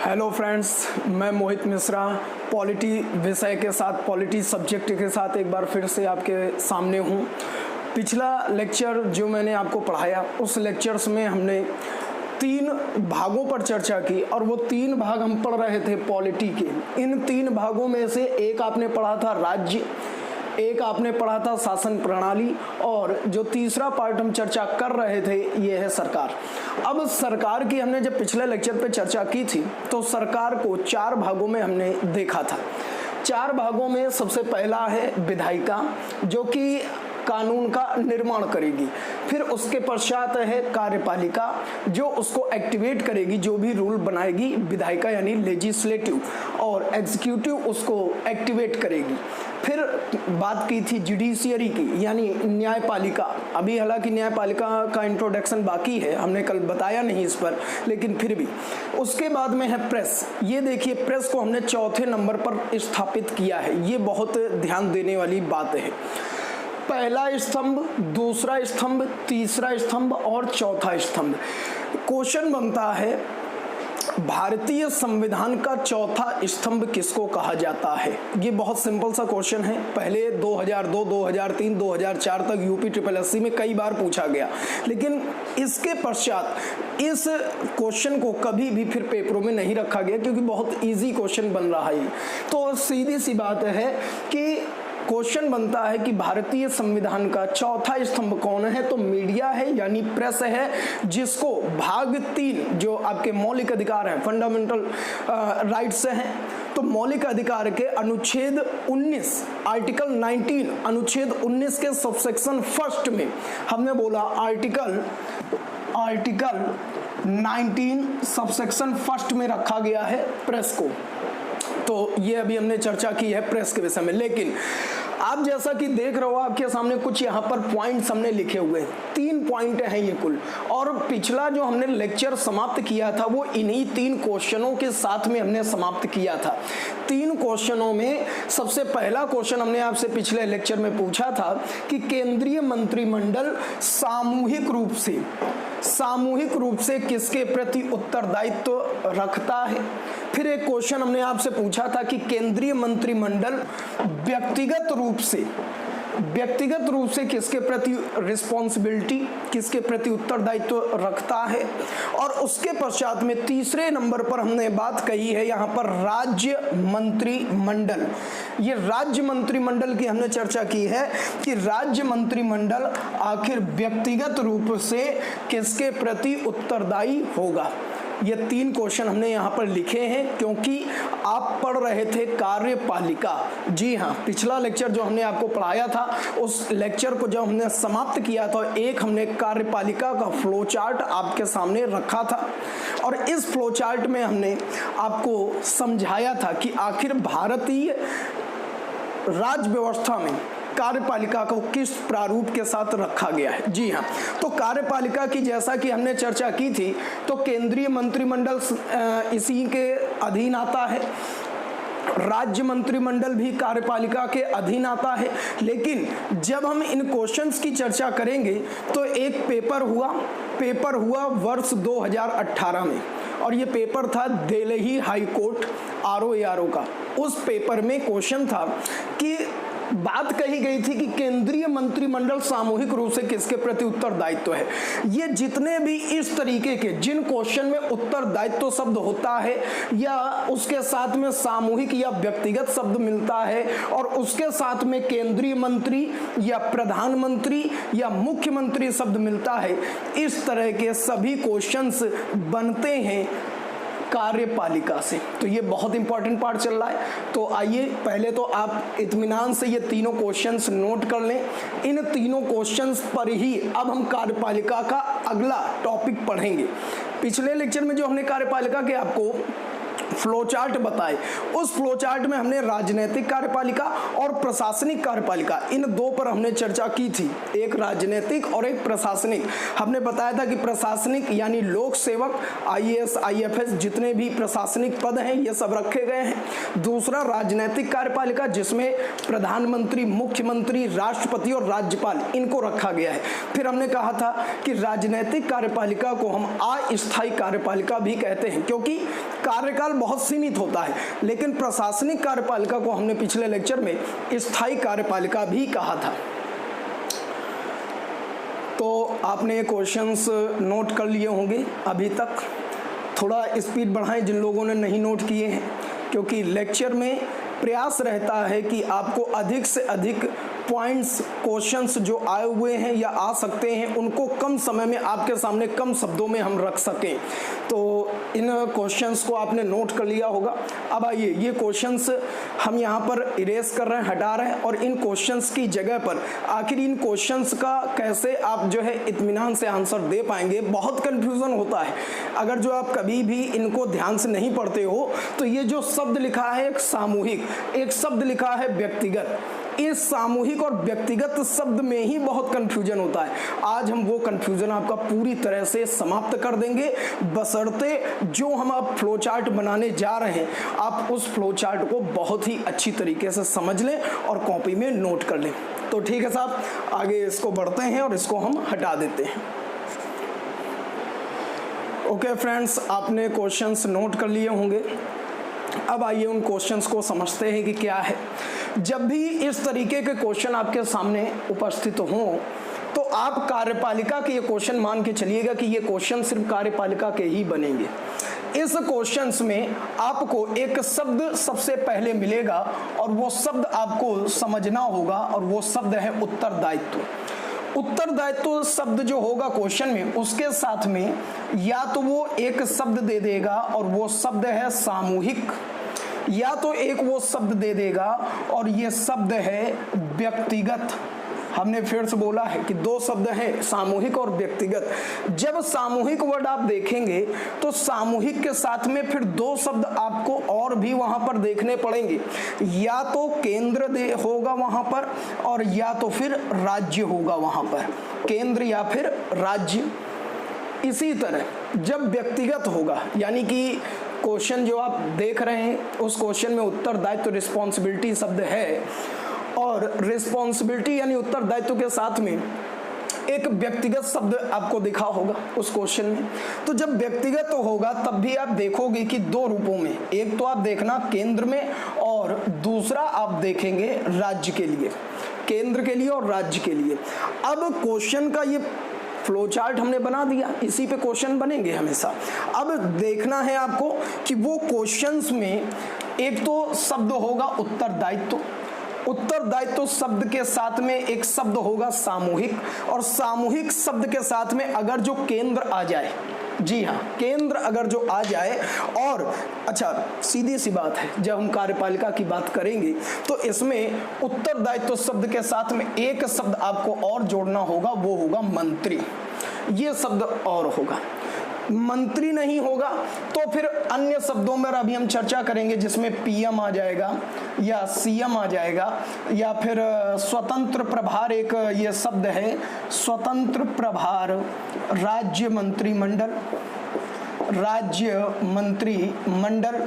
Hello friends, मैं मोहित Mishra polity विषय के साथ, पॉलिटी सब्जेक्ट के साथ एक बार फिर से आपके सामने हूँ। पिछला लेक्चर जो मैंने आपको पढ़ाया उस लेक्चर्स में हमने 3 भागों पर चर्चा की और वो 3 भाग हम पढ़ रहे थे पॉलिटी के। इन 3 भागों में से एक आपने पढ़ा था राज्य, एक आपने पढ़ा था शासन प्रणाली और जो तीसरा पार्ट हम चर्चा कर रहे थे ये है सरकार। अब सरकार की हमने जब पिछले लेक्चर पे चर्चा की थी तो सरकार को 4 भागों में हमने देखा था। 4 भागों में सबसे पहला है विधायिका जो कि कानून का निर्माण करेगी, फिर उसके पश्चात है कार्यपालिका जो उसको एक्टिवेट करेगी, जो भी रूल बनाएगी विधायिका यानी लेजिस्लेटिव, और एग्जीक्यूटिव उसको एक्टिवेट करेगी। फिर बात की थी जुडिशियरी की यानी न्यायपालिका। अभी हालांकि न्यायपालिका का इंट्रोडक्शन बाकी है, हमने कल बताया नहीं इस पर, लेकिन फिर भी। उसके बाद में है प्रेस। ये देखिए, प्रेस को हमने 4थे नंबर पर स्थापित किया है। ये बहुत ध्यान देने वाली बात है। पहला स्तंभ, दूसरा स्तंभ, तीसरा स्तंभ और चौथा स्तंभ। क्वेश्चन बनता है भारतीय संविधान का चौथा स्तंभ किसको कहा जाता है। ये बहुत सिंपल सा क्वेश्चन है। पहले 2002, 2003, 2004 तक यूपी में कई बार पूछा गया, लेकिन इसके पश्चात इस क्वेश्चन को कभी भी फिर पेपरों में नहीं रखा गया क्योंकि बहुत इजी क्वेश्चन बन रहा है। तो सीधी सी बात है कि क्वेश्चन बनता है कि भारतीय संविधान का चौथा स्तंभ कौन है, तो मीडिया है यानी प्रेस है, जिसको भाग 3 जो आपके मौलिक अधिकार हैं, फंडामेंटल राइट्स हैं, तो मौलिक अधिकार के अनुच्छेद 19 आर्टिकल 19 अनुच्छेद 19 के सबसेक्शन 1 में हमने बोला आर्टिकल 19 सबसेक्शन 1 में रखा गया है प्रेस को। तो ये अभी हमने चर्चा की है प्रेस के विषय में। लेकिन आप जैसा कि देख रहे हो आपके सामने कुछ यहाँ पर पॉइंट्स हमने लिखे हुए हैं। 3 पॉइंट हैं ये कुल, और पिछला जो हमने लेक्चर समाप्त किया था वो इन्हीं 3 क्वेश्चनों के साथ में हमने समाप्त किया था। 3 क्वेश्चनों में सबसे पहला क्वेश्चन हमने आपसे पिछले लेक्चर में पूछा था कि केंद्रीय मंत्रिमंडल सामूहिक रूप से किसके प्रति उत्तरदायित्व रखता है। फिर एक क्वेश्चन हमने आपसे पूछा था कि केंद्रीय मंत्रिमंडल व्यक्तिगत रूप से किसके प्रति रिस्पॉन्सिबिलिटी, किसके प्रति उत्तरदायित्व रखता है। और उसके पश्चात में तीसरे नंबर पर हमने बात कही है यहाँ पर राज्य मंत्रिमंडल। ये राज्य मंत्रिमंडल की हमने चर्चा की है कि राज्य मंत्रिमंडल आखिर व्यक्तिगत रूप से किसके प्रति उत्तरदायी होगा। ये 3 क्वेश्चन हमने यहाँ पर लिखे हैं क्योंकि आप पढ़ रहे थे कार्यपालिका। जी हाँ, पिछला लेक्चर जो हमने आपको पढ़ाया था उस लेक्चर को जब हमने समाप्त किया तो एक हमने कार्यपालिका का फ्लो चार्ट आपके सामने रखा था, और इस फ्लो चार्ट में हमने आपको समझाया था कि आखिर भारतीय राज्य व्यवस्था में कार्यपालिका को किस प्रारूप के साथ रखा गया है। जी हाँ, तो कार्यपालिका की जैसा कि हमने चर्चा की थी तो केंद्रीय मंत्रिमंडल इसी के अधीन आता है, राज्य मंत्रिमंडल भी कार्यपालिका के अधीन आता है। लेकिन जब हम इन क्वेश्चंस की चर्चा करेंगे तो एक पेपर हुआ वर्ष 2018 में, और ये पेपर था दिल्ली हाई कोर्ट ROARO का। उस पेपर में क्वेश्चन था कि बात कही गई थी कि केंद्रीय मंत्रिमंडल सामूहिक रूप से किसके प्रति उत्तरदायित्व है। ये जितने भी इस तरीके के जिन क्वेश्चन में उत्तरदायित्व शब्द होता है या उसके साथ में सामूहिक या व्यक्तिगत शब्द मिलता है और उसके साथ में केंद्रीय मंत्री या प्रधानमंत्री या मुख्यमंत्री शब्द मिलता है, इस तरह के सभी क्वेश्चंस बनते हैं कार्यपालिका से। तो ये बहुत इंपॉर्टेंट पार्ट चल रहा है। तो आइए पहले तो आप इत्मीनान से ये तीनों क्वेश्चंस नोट कर लें। इन तीनों क्वेश्चंस पर ही अब हम कार्यपालिका का अगला टॉपिक पढ़ेंगे। पिछले लेक्चर में जो हमने कार्यपालिका के आपको फ्लो चार्ट बताए, उस फ्लो चार्ट में हमने राजनीतिक कार्यपालिका और प्रशासनिक कार्यपालिका इन दो पर हमने चर्चा की थी, एक राजनीतिक और एक प्रशासनिक। हमने बताया था कि प्रशासनिक यानी लोक सेवक, IAS, IFS जितने भी प्रशासनिक पद हैं ये सब रखे गए हैं। दूसरा राजनीतिक कार्यपालिका जिसमें प्रधानमंत्री, मुख्यमंत्री, राष्ट्रपति और राज्यपाल इनको रखा गया है। फिर हमने कहा था कि राजनीतिक कार्यपालिका को हम अस्थायी कार्यपालिका भी कहते हैं क्योंकि कार्यकाल बहुत सीमित होता है, लेकिन प्रशासनिक कार्यपालिका को हमने पिछले लेक्चर में स्थायी कार्यपालिका भी कहा था। तो आपने ये क्वेश्चंस नोट कर लिए होंगे अभी तक। थोड़ा स्पीड बढ़ाएं जिन लोगों ने नहीं नोट किए हैं, क्योंकि लेक्चर में प्रयास रहता है कि आपको अधिक से अधिक पॉइंट्स, क्वेश्चंस जो आए हुए हैं या आ सकते हैं उनको कम समय में आपके सामने कम शब्दों में हम रख सकें। तो इन क्वेश्चंस को आपने नोट कर लिया होगा। अब आइए ये क्वेश्चंस हम यहाँ पर इरेज कर रहे हैं, हटा रहे हैं, और इन क्वेश्चंस की जगह पर आखिर इन क्वेश्चंस का कैसे आप जो है इत्मीनान से आंसर दे पाएंगे, बहुत कन्फ्यूजन होता है। अगर जो आप कभी भी इनको ध्यान से नहीं पढ़ते हो तो ये जो शब्द लिखा है एक सामूहिक, एक शब्द लिखा है व्यक्तिगत, इस सामूहिक और व्यक्तिगत शब्द में ही बहुत कंफ्यूजन होता है। आज हम वो कंफ्यूजन आपका पूरी तरह से समाप्त कर देंगे, बशर्ते जो हम अब फ्लो चार्ट बनाने जा रहे हैं आप उस फ्लो चार्ट को बहुत ही अच्छी तरीके से समझ लें और कॉपी में नोट कर लें। तो ठीक है साहब, आगे इसको बढ़ते हैं और इसको हम हटा देते हैं। ओके फ्रेंड्स, आपने क्वेश्चंस नोट कर लिए होंगे। अब आइए उन क्वेश्चंस को समझते हैं कि क्या है। जब भी इस तरीके के क्वेश्चन आपके सामने उपस्थित हों तो आप कार्यपालिका के ये क्वेश्चन मान के चलिएगा कि ये क्वेश्चन सिर्फ कार्यपालिका के ही बनेंगे। इस क्वेश्चंस में आपको एक शब्द सबसे पहले मिलेगा और वो शब्द आपको समझना होगा, और वो शब्द है उत्तरदायित्व। उत्तरदायित्व शब्द जो होगा क्वेश्चन में, उसके साथ में या तो वो एक शब्द दे देगा और वो शब्द है सामूहिक, या तो एक वो शब्द दे देगा और ये शब्द है व्यक्तिगत। हमने फिर से बोला है कि दो शब्द हैं, सामूहिक और व्यक्तिगत। जब सामूहिक वर्ड आप देखेंगे तो सामूहिक के साथ में फिर दो शब्द आपको और भी वहां पर देखने पड़ेंगे, या तो केंद्र होगा वहां पर और या तो फिर राज्य होगा वहां पर, केंद्र या फिर राज्य। इसी तरह जब व्यक्तिगत होगा, यानी कि क्वेश्चन जो आप देख रहे हैं उस क्वेश्चन में उत्तरदायित्व, रिस्पॉन्सिबिलिटी शब्द है, और रिस्पॉन्सिबिलिटी यानी उत्तरदायित्व के साथ में एक व्यक्तिगत शब्द आपको दिखा होगा उस क्वेश्चन में। तो जब व्यक्तिगत होगा तब भी आप देखोगे कि दो रूपों में, एक तो आप देखना केंद्र में और दूसरा आप देखेंगे राज्य के लिए, केंद्र के लिए और राज्य के लिए। अब क्वेश्चन का ये फ्लो चार्ट हमने बना दिया, इसी पे क्वेश्चन बनेंगे हमेशा। अब देखना है आपको कि वो क्वेश्चंस में एक तो शब्द होगा उत्तरदायित्व, उत्तरदायित्व शब्द के साथ में एक शब्द होगा सामूहिक, और सामूहिक शब्द के साथ में अगर जो केंद्र आ जाए, जी हाँ केंद्र अगर जो आ जाए, और अच्छा सीधी सी बात है जब हम कार्यपालिका की बात करेंगे तो इसमें उत्तरदायित्व शब्द के साथ में एक शब्द आपको और जोड़ना होगा, वो होगा मंत्री। ये शब्द और होगा, मंत्री नहीं होगा तो फिर अन्य शब्दों में अभी हम चर्चा करेंगे जिसमें PM आ जाएगा या CM आ जाएगा, या फिर स्वतंत्र प्रभार एक ये शब्द है, स्वतंत्र प्रभार, राज्य मंत्रिमंडल, राज्य मंत्रिमंडल।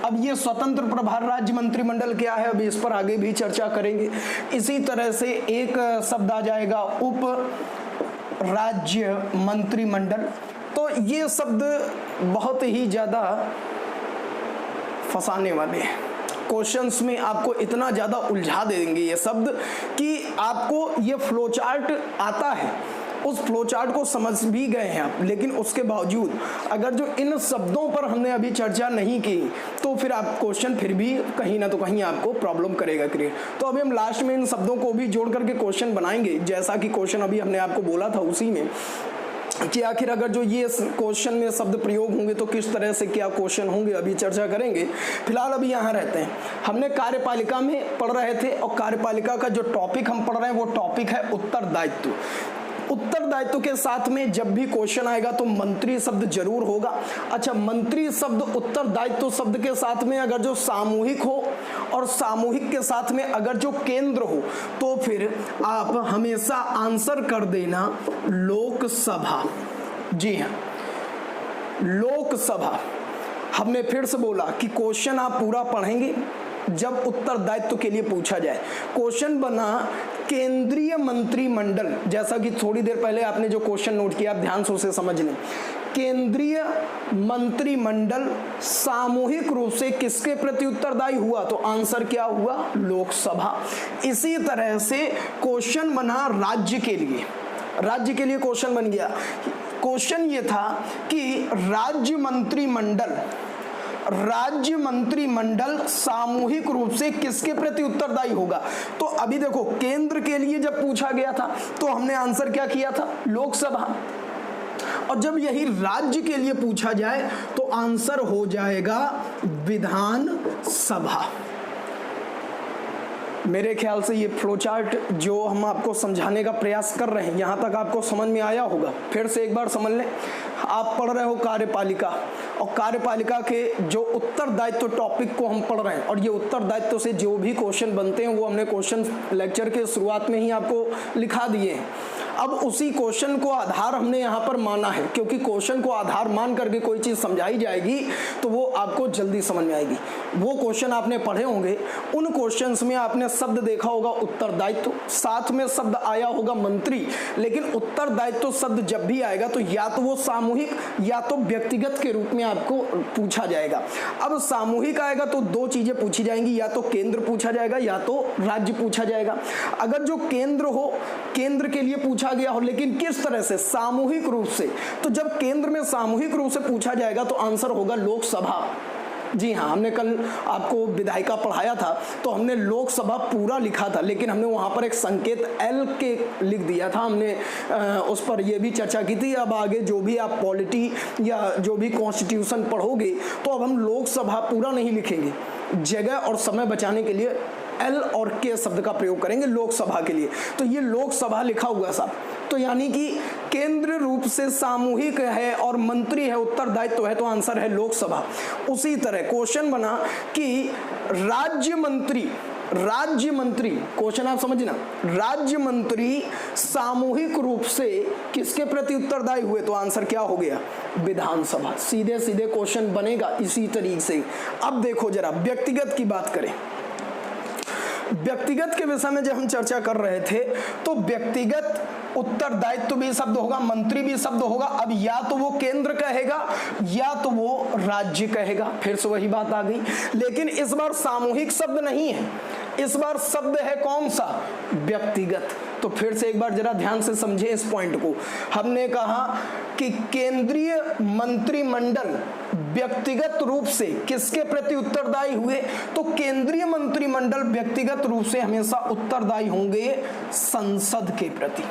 अब ये स्वतंत्र प्रभार राज्य मंत्रिमंडल क्या है, अभी इस पर आगे भी चर्चा करेंगे। इसी तरह से एक शब्द आ जाएगा उप राज्य मंत्रिमंडल। तो ये शब्द बहुत ही ज्यादा फंसाने वाले हैं, क्वेश्चंस में आपको इतना ज्यादा उलझा देंगे ये शब्द कि आपको ये फ्लो चार्ट आता है, उस फ्लो चार्ट को समझ भी गए हैं आप, लेकिन उसके बावजूद अगर जो इन शब्दों पर हमने अभी चर्चा नहीं की तो फिर आप क्वेश्चन फिर भी कहीं ना तो कहीं आपको प्रॉब्लम करेगा क्रिएट। तो अभी हम लास्ट में इन शब्दों को भी जोड़ करके क्वेश्चन बनाएंगे, जैसा कि क्वेश्चन अभी हमने आपको बोला था उसी में कि आखिर अगर जो ये क्वेश्चन में शब्द प्रयोग होंगे तो किस तरह से क्या क्वेश्चन होंगे, अभी चर्चा करेंगे। फिलहाल अभी यहाँ रहते हैं, हमने कार्यपालिका में पढ़ रहे थे और कार्यपालिका का जो टॉपिक हम पढ़ रहे हैं वो टॉपिक है उत्तरदायित्व। उत्तरदायित्व के साथ में जब भी क्वेश्चन आएगा तो मंत्री शब्द जरूर होगा। अच्छा, मंत्री शब्द उत्तरदायित्व शब्द के साथ में अगर जो सामूहिक हो और सामूहिक के साथ में अगर जो केंद्र हो तो फिर आप हमेशा आंसर कर देना लोकसभा। जी हाँ, लोकसभा। हमने फिर से बोला कि क्वेश्चन आप पूरा पढ़ेंगे जब उत्तरदायित्व के लिए पूछा जाए। क्वेश्चन बना केंद्रीय मंत्रिमंडल, जैसा कि थोड़ी देर पहले आपने जो क्वेश्चन नोट किया, आप ध्यान से उसे समझ लें। केंद्रीय मंत्रिमंडल सामूहिक रूप से किसके प्रति उत्तरदायी हुआ, तो आंसर क्या हुआ, लोकसभा। इसी तरह से क्वेश्चन बना राज्य के लिए, राज्य के लिए क्वेश्चन बन गया। क्वेश्चन ये था कि राज्य मंत्रिमंडल सामूहिक रूप से किसके प्रति उत्तरदायी होगा। तो अभी देखो, केंद्र के लिए जब पूछा गया था तो हमने आंसर क्या किया था, लोकसभा। और जब यही राज्य के लिए पूछा जाए तो आंसर हो जाएगा विधानसभा। मेरे ख्याल से ये फ्लो चार्ट जो हम आपको समझाने का प्रयास कर रहे हैं, यहाँ तक आपको समझ में आया होगा। फिर से एक बार समझ लें, आप पढ़ रहे हो कार्यपालिका, और कार्यपालिका के जो उत्तरदायित्व टॉपिक को हम पढ़ रहे हैं, और ये उत्तरदायित्व से जो भी क्वेश्चन बनते हैं वो हमने क्वेश्चन लेक्चर के शुरुआत में ही आपको लिखा दिए हैं। अब उसी क्वेश्चन को आधार हमने यहाँ पर माना है, क्योंकि क्वेश्चन को आधार मान करके कोई चीज समझाई जाएगी तो वो आपको जल्दी समझ में आएगी। वो क्वेश्चन आपने पढ़े होंगे, उन क्वेश्चंस में आपने शब्द देखा होगा उत्तरदायित्व, साथ में शब्द आया होगा मंत्री। लेकिन उत्तरदायित्व शब्द जब भी आएगा तो या तो वो सामूहिक या तो व्यक्तिगत के रूप में आपको पूछा जाएगा। अब सामूहिक आएगा तो दो चीजें पूछी जाएंगी, या तो केंद्र पूछा जाएगा या तो राज्य पूछा जाएगा। अगर जो केंद्र हो, केंद्र के लिए पूछा गया हो, लेकिन किस तरह से, सामूहिक रूप से, तो जब केंद्र में सामूहिक रूप से पूछा जाएगा तो आंसर होगा लोकसभा। जी हाँ, हमने कल आपको विधायिका पढ़ाया था तो हमने लोकसभा पूरा लिखा था, लेकिन हमने वहां पर एक संकेत एल के लिख दिया था। हमने उस पर यह भी चर्चा की थी। अब आगे जो भी आप पॉलिटी या जो भी कॉन्स्टिट्यूशन पढ़ोगे तो अब हम लोकसभा पूरा नहीं लिखेंगे, जगह और समय बचाने के लिए एल और के शब्द का प्रयोग करेंगे लोकसभा के लिए। तो ये लोकसभा लिखा हुआ साहब, तो यानी कि केंद्र रूप से सामूहिक है और मंत्री है, उत्तरदायित्व है, तो आंसर है लोकसभा। उसी तरह क्वेश्चन बना कि राज्य मंत्री, क्वेश्चन आप समझना, राज्य मंत्री सामूहिक रूप से किसके प्रति उत्तरदायी हुए, तो आंसर क्या हो गया, विधानसभा। सीधे सीधे क्वेश्चन बनेगा इसी तरीके से। अब देखो जरा व्यक्तिगत की बात करें। व्यक्तिगत के विषय में जब हम चर्चा कर रहे थे तो व्यक्तिगत उत्तरदायित्व भी शब्द होगा, मंत्री भी शब्द होगा। अब या तो वो केंद्र कहेगा या तो वो राज्य कहेगा, फिर से वही बात आ गई। लेकिन इस बार सामूहिक शब्द नहीं है, इस बार शब्द है कौन सा, व्यक्तिगत। तो फिर से एक बार जरा ध्यान से समझे इस पॉइंट को। हमने कहा कि केंद्रीय मंत्रिमंडल व्यक्तिगत रूप से किसके प्रति उत्तरदायी हुए, तो केंद्रीय मंत्रिमंडल व्यक्तिगत रूप से हमेशा उत्तरदायी होंगे संसद के प्रति,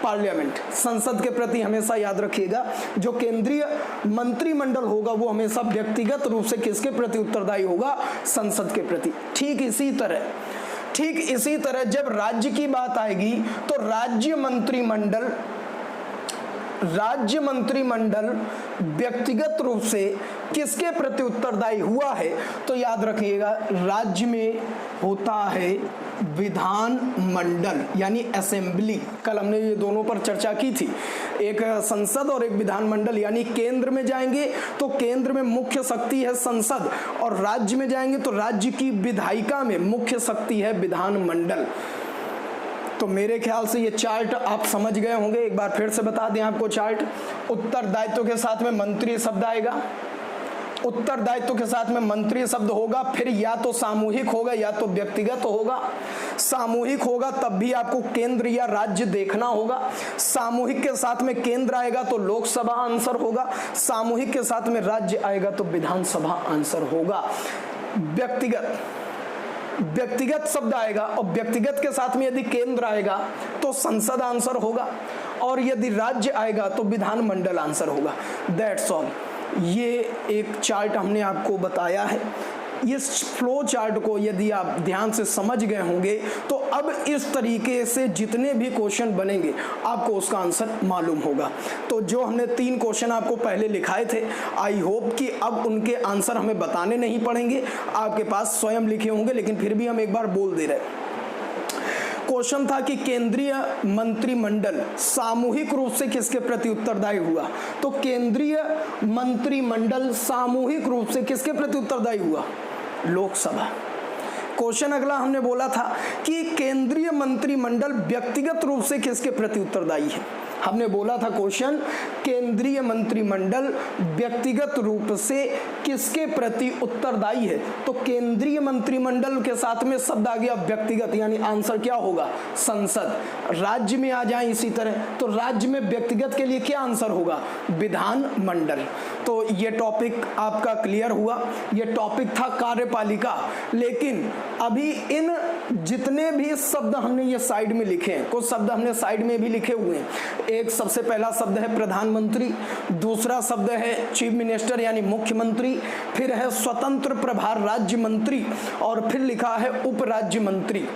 पार्लियामेंट, संसद के प्रति। हमेशा याद रखिएगा, जो केंद्रीय मंत्रिमंडल होगा वो हमेशा व्यक्तिगत रूप से किसके प्रति उत्तरदायी होगा, संसद के प्रति। ठीक इसी तरह जब राज्य की बात आएगी तो राज्य मंत्रिमंडल व्यक्तिगत रूप से किसके प्रति उत्तरदायी हुआ है, तो याद रखिएगा राज्य में होता है विधानमंडल यानी असेंबली। कल हमने ये दोनों पर चर्चा की थी, एक संसद और एक विधानमंडल। यानी केंद्र में जाएंगे तो केंद्र में मुख्य शक्ति है संसद, और राज्य में जाएंगे तो राज्य की विधायिका में मुख्य शक्ति है विधानमंडल। तो मेरे ख्याल से ये चार्ट आप समझ गए होंगे। एक बार फिर से बता दें आपको चार्ट। उत्तरदायित्व के साथ में मंत्री शब्द आएगा, उत्तरदायित्व के साथ में मंत्री शब्द होगा, फिर या तो सामूहिक होगा या तो व्यक्तिगत होगा। सामूहिक होगा तब भी आपको केंद्र या राज्य देखना होगा। सामूहिक के साथ में केंद्र आएगा तो लोकसभा आंसर होगा, सामूहिक के साथ में राज्य आएगा तो विधानसभा आंसर होगा। व्यक्तिगत शब्द आएगा और व्यक्तिगत के साथ में यदि केंद्र आएगा तो संसद आंसर होगा, और यदि राज्य आएगा तो विधानमंडल आंसर होगा। That's all. ये एक चार्ट हमने आपको बताया है, इस फ्लो चार्ट को यदि आप ध्यान से समझ गए होंगे तो अब इस तरीके से जितने भी क्वेश्चन बनेंगे आपको उसका आंसर मालूम होगा। तो जो हमने 3 क्वेश्चन आपको पहले लिखाए थे, आई होप कि अब उनके आंसर हमें बताने नहीं पड़ेंगे, आपके पास स्वयं लिखे होंगे, लेकिन फिर भी हम एक बार बोल दे रहे हैं। क्वेश्चन था कि केंद्रीय मंत्रिमंडल सामूहिक रूप से किसके प्रति उत्तरदायी हुआ? तो केंद्रीय मंत्रिमंडल सामूहिक रूप से किसके प्रति उत्तरदायी हुआ? लोकसभा। क्वेश्चन अगला हमने बोला था कि केंद्रीय मंत्रिमंडल व्यक्तिगत रूप से किसके प्रति उत्तरदायी है? हमने बोला था क्वेश्चन, केंद्रीय मंत्रिमंडल व्यक्तिगत रूप से किसके प्रति उत्तरदायी है? तो केंद्रीय मंत्रिमंडल के साथ में शब्द आ गया व्यक्तिगत, यानी आंसर क्या होगा? संसद। राज्य में आ जाए इसी तरह, तो राज्य में व्यक्तिगत के लिए क्या आंसर होगा? विधानमंडल। तो ये टॉपिक आपका क्लियर हुआ। ये टॉपिक था कार्यपालिका, लेकिन अभी इन जितने भी शब्द हमने ये साइड में लिखे हैं, कुछ शब्द हमने साइड में भी लिखे हुए हैं। एक सबसे पहला शब्द है प्रधानमंत्री, दूसरा शब्द है चीफ मिनिस्टर यानी मुख्यमंत्री, फिर है स्वतंत्र प्रभार राज्य मंत्री, और फिर लिखा है उप राज्य मंत्री।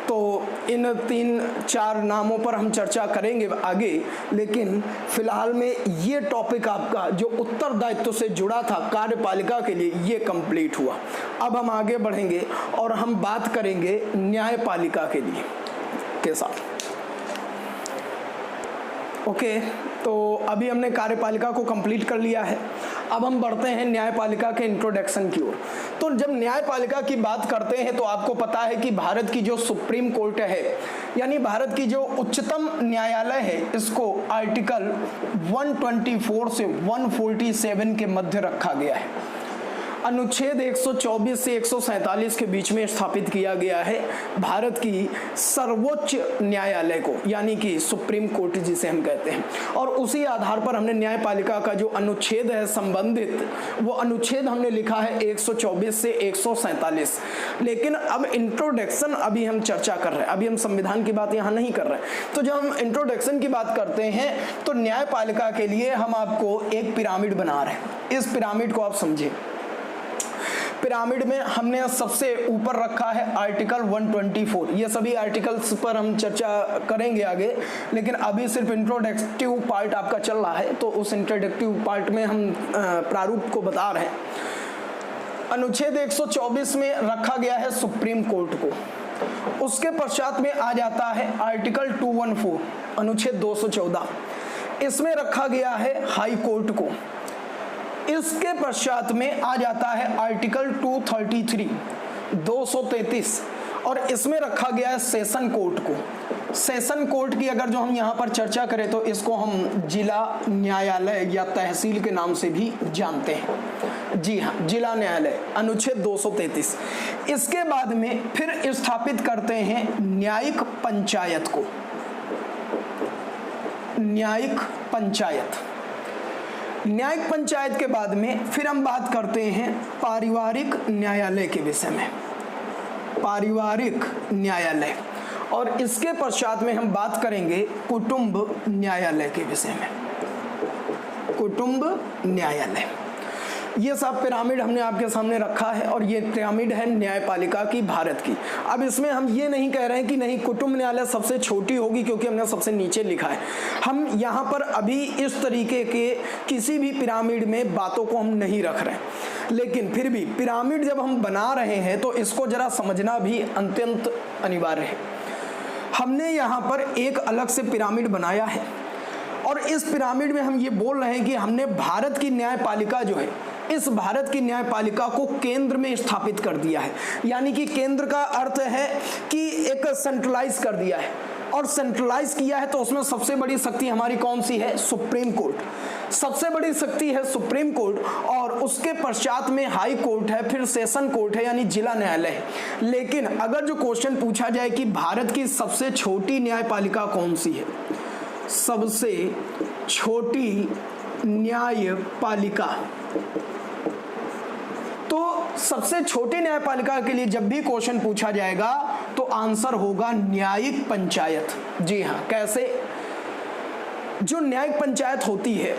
तो इन 3-4 नामों पर हम चर्चा करेंगे आगे, लेकिन फिलहाल में ये टॉपिक आपका जो उत्तरदायित्व से जुड़ा था कार्यपालिका के लिए, ये कंप्लीट हुआ। अब हम आगे बढ़ेंगे और हम बात करेंगे न्यायपालिका के लिए के साथ। ओके, तो अभी हमने कार्यपालिका को कंप्लीट कर लिया है। अब हम बढ़ते हैं न्यायपालिका के इंट्रोडक्शन की ओर। तो जब न्यायपालिका की बात करते हैं तो आपको पता है कि भारत की जो सुप्रीम कोर्ट है, यानी भारत की जो उच्चतम न्यायालय है, इसको आर्टिकल 124 से 147 के मध्य रखा गया है। अनुच्छेद 124 से 147 के बीच में स्थापित किया गया है भारत की सर्वोच्च न्यायालय को, यानी कि सुप्रीम कोर्ट जिसे हम कहते हैं। और उसी आधार पर हमने न्यायपालिका का जो अनुच्छेद है संबंधित, वो अनुच्छेद हमने लिखा है 124 से 147। लेकिन अब इंट्रोडक्शन अभी हम चर्चा कर रहे हैं, अभी हम संविधान की बात यहाँ नहीं कर रहे हैं। तो जब हम इंट्रोडक्शन की बात करते हैं तो न्यायपालिका के लिए हम आपको एक पिरामिड बना रहे हैं। इस पिरामिड को आप समझिए। पिरामिड में हमने सबसे ऊपर रखा है आर्टिकल 124। ये सभी आर्टिकल्स पर हम चर्चा करेंगे आगे, लेकिन अभी सिर्फ इंट्रोडक्टिव पार्ट आपका चल रहा है, तो उस इंट्रोडक्टिव पार्ट में हम प्रारूप को बता रहे हैं। अनुच्छेद 124 में रखा गया है सुप्रीम कोर्ट को। उसके पश्चात में आ जाता है आर्टिकल 214, अनुच्छेद 214, इसमें रखा गया है हाई कोर्ट को। इसके पश्चात में आ जाता है आर्टिकल 233, 233, और इसमें रखा गया है सेशन कोर्ट को। सेशन कोर्ट की अगर जो हम यहाँ पर चर्चा करें तो इसको हम जिला न्यायालय या तहसील के नाम से भी जानते हैं। जी हाँ, जिला न्यायालय, अनुच्छेद 233। इसके बाद में फिर स्थापित करते हैं न्यायिक पंचायत को। न्यायिक पंचायत, न्यायिक पंचायत के बाद में फिर हम बात करते हैं पारिवारिक न्यायालय के विषय में। पारिवारिक न्यायालय, और इसके पश्चात में हम बात करेंगे कुटुंब न्यायालय के विषय में। कुटुंब न्यायालय, ये सब पिरामिड हमने आपके सामने रखा है, और ये पिरामिड है न्यायपालिका की भारत की। अब इसमें हम ये नहीं कह रहे हैं कि नहीं कुटुंब न्यायालय सबसे छोटी होगी क्योंकि हमने सबसे नीचे लिखा है। हम यहाँ पर अभी इस तरीके के किसी भी पिरामिड में बातों को हम नहीं रख रहे हैं, लेकिन फिर भी पिरामिड जब हम बना रहे हैं तो इसको जरा समझना भी अत्यंत अनिवार्य है। हमने यहाँ पर एक अलग से पिरामिड बनाया है, और इस पिरामिड में हम ये बोल रहे हैं कि हमने भारत की न्यायपालिका जो है, इस भारत की न्यायपालिका को केंद्र में स्थापित कर दिया है। यानी कि केंद्र का अर्थ है कि एक सेंट्रलाइज कर दिया है, और सेंट्रलाइज किया है तो उसमें सबसे बड़ी शक्ति हमारी कौन सी है? Supreme court. सबसे बड़ी शक्ति है सुप्रीम कोर्ट, और उसके पश्चात में हाई कोर्ट है, फिर सेशन कोर्ट है यानी जिला न्यायालय है। लेकिन अगर जो क्वेश्चन पूछा जाए कि भारत की सबसे छोटी न्यायपालिका कौन सी है, सबसे छोटी न्यायपालिका, तो सबसे छोटी न्यायपालिका के लिए जब भी क्वेश्चन पूछा जाएगा तो आंसर होगा न्यायिक पंचायत। जी हाँ, कैसे? जो न्यायिक पंचायत होती है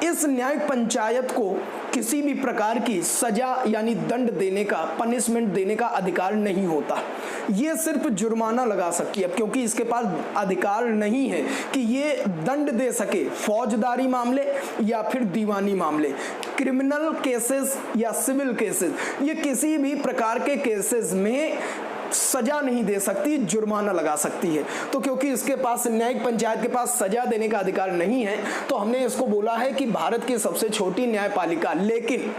इस न्यायिक पंचायत को किसी भी प्रकार की सजा यानी दंड देने का, पनिशमेंट देने का अधिकार नहीं होता। ये सिर्फ जुर्माना लगा सकती है, क्योंकि इसके पास अधिकार नहीं है कि ये दंड दे सके फौजदारी मामले या फिर दीवानी मामले, क्रिमिनल केसेस या सिविल केसेस, ये किसी भी प्रकार के केसेस में सजा नहीं दे सकती, जुर्माना लगा सकती है। तो क्योंकि इसके पास, न्यायिक पंचायत के पास सजा देने का अधिकार नहीं है, तो हमने इसको बोला है कि भारत की सबसे छोटी न्यायपालिका। लेकिन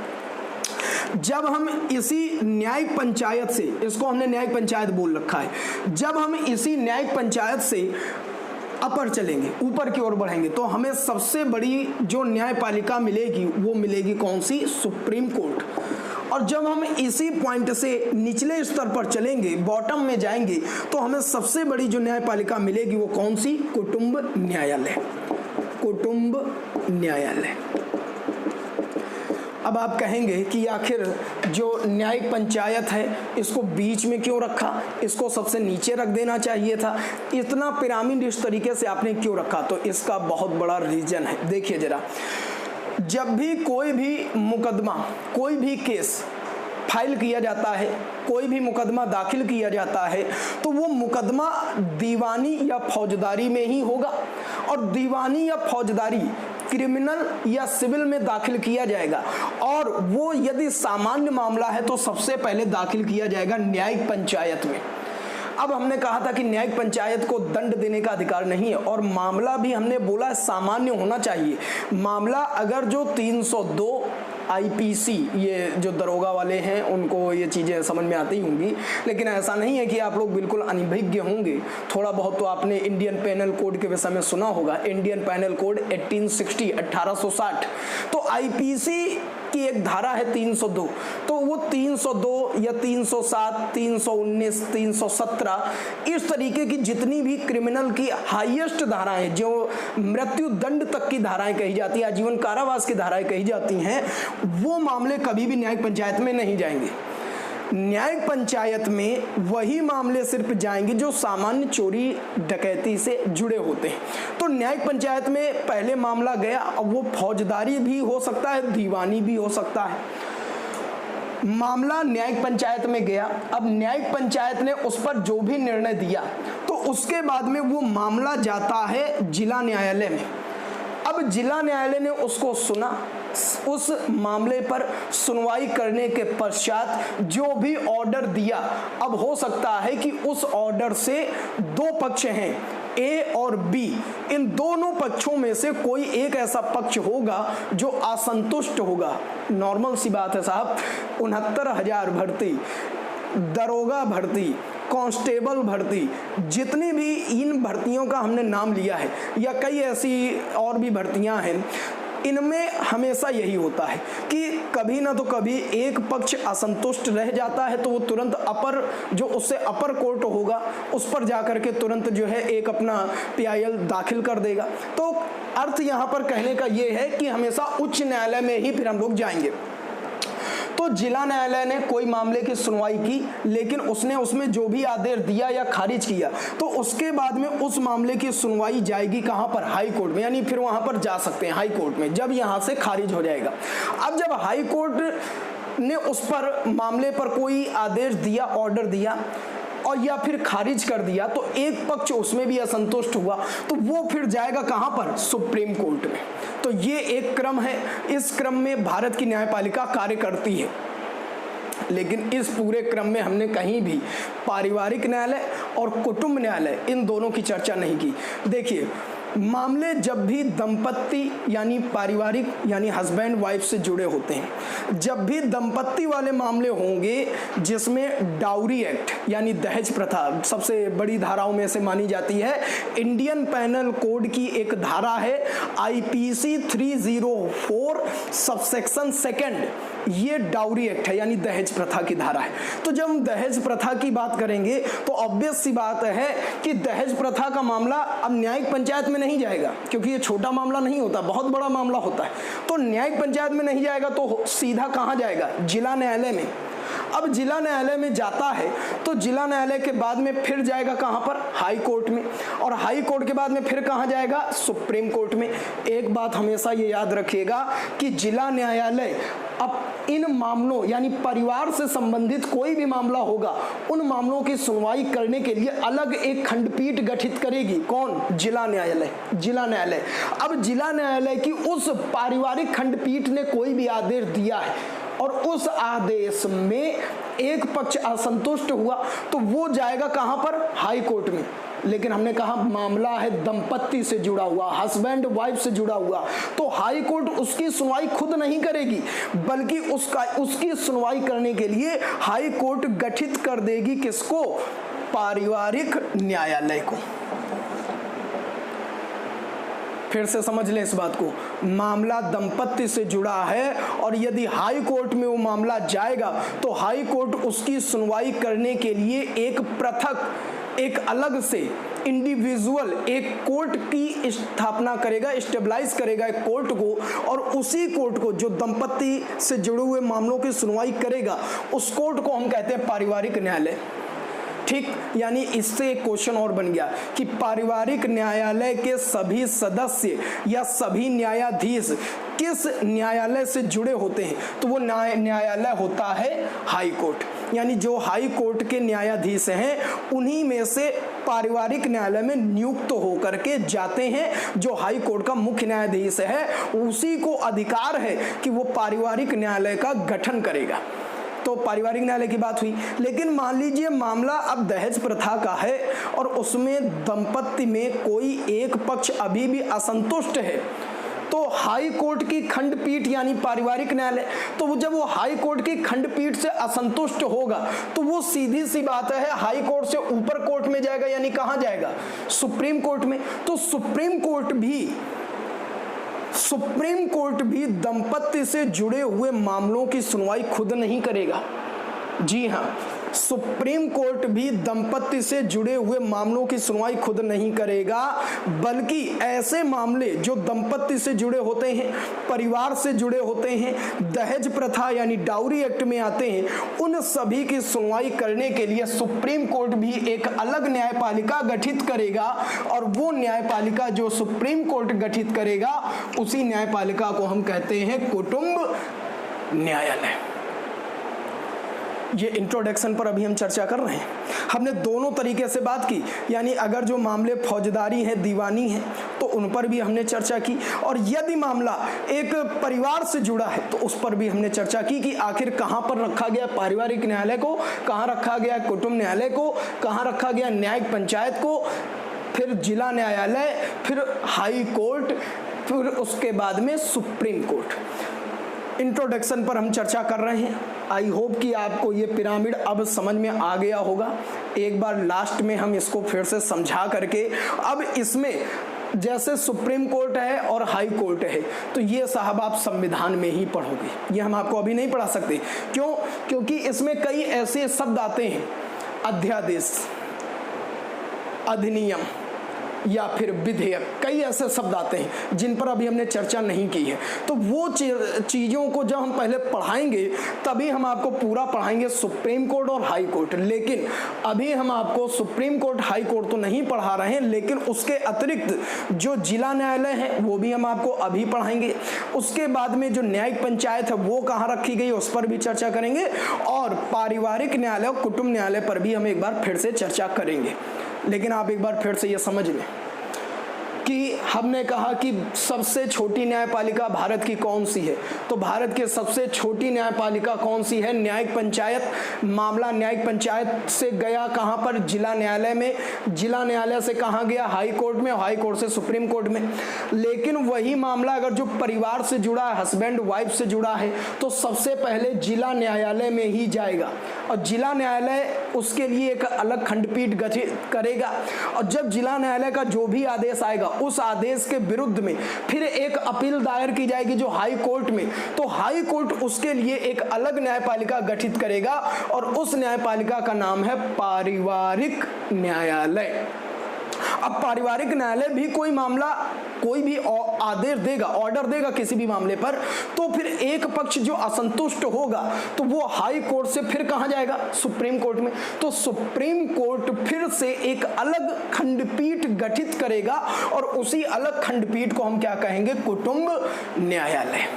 जब हम इसी न्यायिक पंचायत से, इसको हमने न्यायिक पंचायत बोल रखा है, जब हम इसी न्यायिक पंचायत से अपर चलेंगे, ऊपर की ओर बढ़ेंगे, तो हमें सबसे बड़ी जो न्यायपालिका मिलेगी वो मिलेगी कौन सी? Supreme court. और जब हम इसी पॉइंट से निचले स्तर पर चलेंगे, बॉटम में जाएंगे, तो हमें सबसे बड़ी जो न्यायपालिका मिलेगी वो कौन सी? कुटुंब न्यायालय। कुटुंब न्यायालय। अब आप कहेंगे कि आखिर जो न्यायिक पंचायत है इसको बीच में क्यों रखा, इसको सबसे नीचे रख देना चाहिए था, इतना पिरामिड इस तरीके से आपने क्यों रखा? तो इसका बहुत बड़ा रीजन है। देखिए जरा, जब भी कोई भी मुकदमा, कोई भी केस फाइल किया जाता है, कोई भी मुकदमा दाखिल किया जाता है, तो वो मुकदमा दीवानी या फौजदारी में ही होगा। और दीवानी या फौजदारी, क्रिमिनल या सिविल में दाखिल किया जाएगा। और वो यदि सामान्य मामला है तो सबसे पहले दाखिल किया जाएगा न्यायिक पंचायत में। अब हमने कहा था कि न्यायिक पंचायत को दंड देने का अधिकार नहीं है, और मामला भी हमने बोला सामान्य होना चाहिए। मामला अगर जो 302 आईपीसी, ये जो दरोगा वाले हैं उनको ये चीज़ें समझ में आती होंगी, लेकिन ऐसा नहीं है कि आप लोग बिल्कुल अनभिज्ञ होंगे। थोड़ा बहुत तो आपने इंडियन पेनल कोड के विषय में सुना होगा। Indian penal code 1860, 1860। तो आईपीसी की एक धारा है 302, तो वो 302 या 307, 319, 317, इस तरीके की जितनी भी क्रिमिनल की हाईएस्ट धाराएं, जो मृत्यु दंड तक की धाराएं कही जाती है, आजीवन कारावास की धाराएं कही जाती हैं, वो मामले कभी भी न्यायिक पंचायत में नहीं जाएंगे। न्यायिक पंचायत में वही मामले सिर्फ जाएंगे जो सामान्य चोरी डकैती से जुड़े होते हैं। तो न्यायिक पंचायत में पहले मामला गया, अब वो फौजदारी भी हो सकता है, दीवानी भी हो सकता है। मामला न्यायिक पंचायत में गया, अब न्यायिक पंचायत ने उस पर जो भी निर्णय दिया, तो उसके बाद में वो मामला जाता है जिला न्यायालय में। अब जिला न्यायालय ने उसको सुना, उस मामले पर सुनवाई करने के पश्चात जो भी ऑर्डर दिया, अब हो सकता है कि उस ऑर्डर से दो पक्ष हैं, ए और बी, इन दोनों पक्षों में से कोई एक ऐसा पक्ष होगा जो असंतुष्ट होगा। नॉर्मल सी बात है साहब, 69,000 भर्ती, दरोगा भर्ती, कांस्टेबल भर्ती, जितनी भी इन भर्तियों का हमने नाम लिया है, या कई ऐसी और भी भर्तियां हैं, इनमें हमेशा यही होता है कि कभी ना तो कभी एक पक्ष असंतुष्ट रह जाता है, तो वो तुरंत अपर, जो उससे अपर कोर्ट होगा, उस पर जाकर के तुरंत जो है एक अपना PIL दाखिल कर देगा। तो अर्थ यहाँ पर कहने का ये है कि हमेशा उच्च न्यायालय में ही फिर हम लोग जाएंगे। तो जिला न्यायालय ने कोई मामले की सुनवाई की, लेकिन उसने उसमें जो भी आदेश दिया या खारिज किया, तो उसके बाद में उस मामले की सुनवाई जाएगी कहां पर? हाई कोर्ट में, यानी फिर वहां पर जा सकते हैं हाई कोर्ट में, जब यहां से खारिज हो जाएगा। अब जब हाई कोर्ट ने उस पर मामले पर कोई आदेश दिया, ऑर्डर दिया, और या फिर खारिज कर दिया, तो एक पक्ष उसमें भी असंतुष्ट हुआ, तो वो फिर जाएगा कहां पर? सुप्रीम कोर्ट में। तो ये एक क्रम है, इस क्रम में भारत की न्यायपालिका कार्य करती है। लेकिन इस पूरे क्रम में हमने कहीं भी पारिवारिक न्यायालय और कुटुंब न्यायालय, इन दोनों की चर्चा नहीं की। देखिए, मामले जब भी दंपत्ति यानी पारिवारिक यानी हस्बैंड वाइफ से जुड़े होते हैं, जब भी दंपत्ति वाले मामले होंगे जिसमें डाउरी एक्ट यानी दहेज प्रथा सबसे बड़ी धाराओं में से मानी जाती है, इंडियन पेनल कोड की एक धारा है IPC 304 सबसेक्शन 2, ये डाउरी एक्ट है यानी दहेज प्रथा की धारा है। तो जब हम दहेज प्रथा की बात करेंगे तो ऑब्वियस सी बात है कि दहेज प्रथा का मामला अब न्यायिक पंचायत में नहीं जाएगा, क्योंकि ये छोटा मामला नहीं होता, बहुत बड़ा मामला होता है। तो न्यायिक पंचायत में नहीं जाएगा तो सीधा कहां जाएगा? जिला न्यायालय में। अब जिला न्यायालय में जाता है तो जिला न्यायालय के बाद में फिर जाएगा कहां पर, हाई कोर्ट में, और हाई कोर्ट के बाद में फिर कहां जाएगा, सुप्रीम कोर्ट में। एक बात हमेशा ये याद रखिएगा कि जिला न्यायालय अब इन मामलों यानी परिवार से संबंधित कोई भी मामला होगा उन मामलों की सुनवाई करने के लिए अलग एक खंडपीठ गठित करेगी। कौन, जिला न्यायालय। जिला न्यायालय, अब जिला न्यायालय की उस पारिवारिक खंडपीठ ने कोई भी आदेश दिया है और उस आदेश में एक पक्ष असंतुष्ट हुआ तो वो जाएगा कहां पर, हाई कोर्ट में। लेकिन हमने कहा मामला है दंपत्ति से जुड़ा हुआ, हस्बैंड वाइफ से जुड़ा हुआ, तो हाई कोर्ट उसकी सुनवाई खुद नहीं करेगी बल्कि उसकी सुनवाई करने के लिए हाई कोर्ट गठित कर देगी किसको, पारिवारिक न्यायालय को। फिर से समझ लें इस बात को, मामला दंपत्ति से जुड़ा है और यदि हाई कोर्ट में वो मामला जाएगा तो हाई कोर्ट उसकी सुनवाई करने के लिए एक पृथक, एक अलग से इंडिविजुअल एक कोर्ट की स्थापना करेगा, स्टेबलाइज करेगा एक कोर्ट को, और उसी कोर्ट को जो दंपत्ति से जुड़े हुए मामलों की सुनवाई करेगा उस कोर्ट को हम कहते हैं पारिवारिक न्यायालय। ठीक, यानी इससे एक क्वेश्चन और बन गया कि पारिवारिक न्यायालय के सभी सदस्य या सभी न्यायाधीश किस न्यायालय से जुड़े होते हैं, तो वो न्यायालय होता है हाई कोर्ट। यानी जो हाई कोर्ट के न्यायाधीश हैं उन्हीं में से पारिवारिक न्यायालय में नियुक्त होकर के जाते हैं। जो हाई कोर्ट का मुख्य न्यायाधीश है उसी को अधिकार है कि वो पारिवारिक न्यायालय का गठन करेगा। तो पारिवारिक न्यायालय की बात हुई। लेकिन मान लीजिए मामला अब दहेज प्रथा का है और उसमें दंपत्ति में कोई एक पक्ष अभी भी असंतुष्ट है, तो हाई कोर्ट की खंडपीठ यानी पारिवारिक न्यायालय, तो जब वो हाई कोर्ट की खंडपीठ से असंतुष्ट होगा तो वो सीधी सी बात है हाई कोर्ट से ऊपर कोर्ट में जाएगा, यानी कहां जाएगा, सुप्रीम कोर्ट में। तो सुप्रीम कोर्ट भी दंपत्ति से जुड़े हुए मामलों की सुनवाई खुद नहीं करेगा। जी हां, सुप्रीम कोर्ट भी दंपत्ति से जुड़े हुए मामलों की सुनवाई खुद नहीं करेगा, बल्कि ऐसे मामले जो दंपत्ति से जुड़े होते हैं, परिवार से जुड़े होते हैं, दहेज प्रथा यानी डाउरी एक्ट में आते हैं, उन सभी की सुनवाई करने के लिए सुप्रीम कोर्ट भी एक अलग न्यायपालिका गठित करेगा। और वो न्यायपालिका जो सुप्रीम कोर्ट गठित करेगा उसी न्यायपालिका को हम कहते हैं कुटुंब न्यायालय। ये इंट्रोडक्शन पर अभी हम चर्चा कर रहे हैं। हमने दोनों तरीके से बात की, यानी अगर जो मामले फौजदारी हैं, दीवानी हैं, तो उन पर भी हमने चर्चा की, और यदि मामला एक परिवार से जुड़ा है तो उस पर भी हमने चर्चा की कि आखिर कहां पर रखा गया पारिवारिक न्यायालय को, कहां रखा गया कुटुंब न्यायालय को, कहां रखा गया न्यायिक पंचायत को, फिर जिला न्यायालय, फिर हाई कोर्ट, फिर उसके बाद में सुप्रीम कोर्ट। इंट्रोडक्शन पर हम चर्चा कर रहे हैं। आई होप कि आपको ये पिरामिड अब समझ में आ गया होगा। एक बार लास्ट में हम इसको फिर से समझा करके, अब इसमें जैसे सुप्रीम कोर्ट है और हाई कोर्ट है, तो ये साहब आप संविधान में ही पढ़ोगे, ये हम आपको अभी नहीं पढ़ा सकते। क्यों? क्योंकि इसमें कई ऐसे शब्द आते हैं, अध्यादेश, अधिनियम या फिर विधेयक, कई ऐसे शब्द आते हैं जिन पर अभी हमने चर्चा नहीं की है। तो वो चीज़ों को जब हम पहले पढ़ाएंगे तभी हम आपको पूरा पढ़ाएंगे सुप्रीम कोर्ट और हाई कोर्ट। लेकिन अभी हम आपको सुप्रीम कोर्ट, हाई कोर्ट तो नहीं पढ़ा रहे हैं, लेकिन उसके अतिरिक्त जो जिला न्यायालय है वो भी हम आपको अभी पढ़ाएंगे। उसके बाद में जो न्यायिक पंचायत है वो कहाँ रखी गई उस पर भी चर्चा करेंगे, और पारिवारिक न्यायालय और कुटुंब न्यायालय पर भी हम एक बार फिर से चर्चा करेंगे। लेकिन आप एक बार फिर से ये समझ लें कि हमने कहा कि सबसे छोटी न्यायपालिका भारत की कौन सी है, तो भारत की सबसे छोटी न्यायपालिका कौन सी है, न्यायिक पंचायत। मामला न्यायिक पंचायत से गया कहां पर, जिला न्यायालय में, जिला न्यायालय से कहां गया, हाई कोर्ट में, हाई कोर्ट से सुप्रीम कोर्ट में। लेकिन वही मामला अगर जो परिवार से जुड़ा है, हस्बैंड वाइफ से जुड़ा है, तो सबसे पहले जिला न्यायालय में ही जाएगा, और जिला न्यायालय उसके लिए एक अलग खंडपीठ गठित करेगा। और जब जिला न्यायालय का जो भी आदेश आएगा उस आदेश के विरुद्ध में फिर एक अपील दायर की जाएगी जो हाई कोर्ट में, तो हाई कोर्ट उसके लिए एक अलग न्यायपालिका गठित करेगा और उस न्यायपालिका का नाम है पारिवारिक न्यायालय। अब पारिवारिक न्यायालय भी कोई मामला, कोई भी आदेश देगा, ऑर्डर देगा किसी भी मामले पर, तो फिर एक पक्ष जो असंतुष्ट होगा तो वो हाई कोर्ट से फिर कहां जाएगा? सुप्रीम कोर्ट में। तो सुप्रीम कोर्ट फिर से एक अलग खंडपीठ गठित करेगा और उसी अलग खंडपीठ को हम क्या कहेंगे? कुटुंब न्यायालय।